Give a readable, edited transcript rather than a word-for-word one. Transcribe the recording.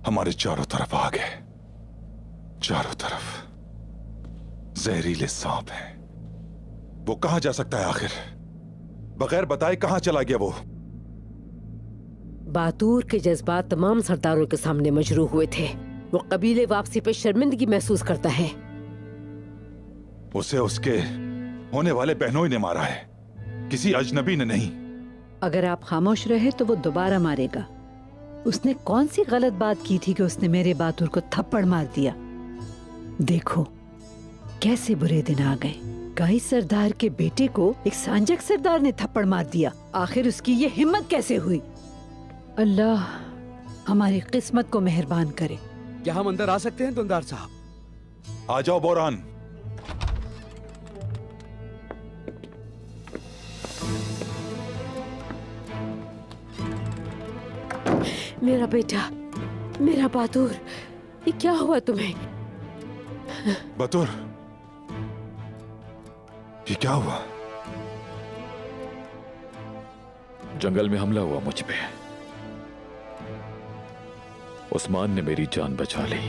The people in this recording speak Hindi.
हमारे चारों तरफ आग है, चारों तरफ जहरीले सांप हैं। वो कहां जा सकता है आखिर? बगैर बताए कहां चला गया वो? बातूर के जज्बात तमाम सरदारों के सामने मजरूह हुए थे। वो कबीले वापसी पे शर्मिंदगी महसूस करता है। उसे उसके होने वाले बहनों ने मारा है, किसी अजनबी ने नहीं। अगर आप खामोश रहे तो वो दोबारा मारेगा। उसने कौन सी गलत बात की थी कि उसने मेरे बातूर को थप्पड़ मार दिया? देखो कैसे बुरे दिन आ गए। गाई सरदार के बेटे को एक सांजक सरदार ने थप्पड़ मार दिया। आखिर उसकी ये हिम्मत कैसे हुई? अल्लाह हमारी किस्मत को मेहरबान करे। क्या हम अंदर आ सकते हैं दुंदार साहब? आ जाओ बोरान। मेरा बेटा, मेरा बातूर, ये क्या हुआ तुम्हें? बतूर, ये क्या हुआ? जंगल में हमला हुआ मुझ पे। उस्मान ने मेरी जान बचा ली।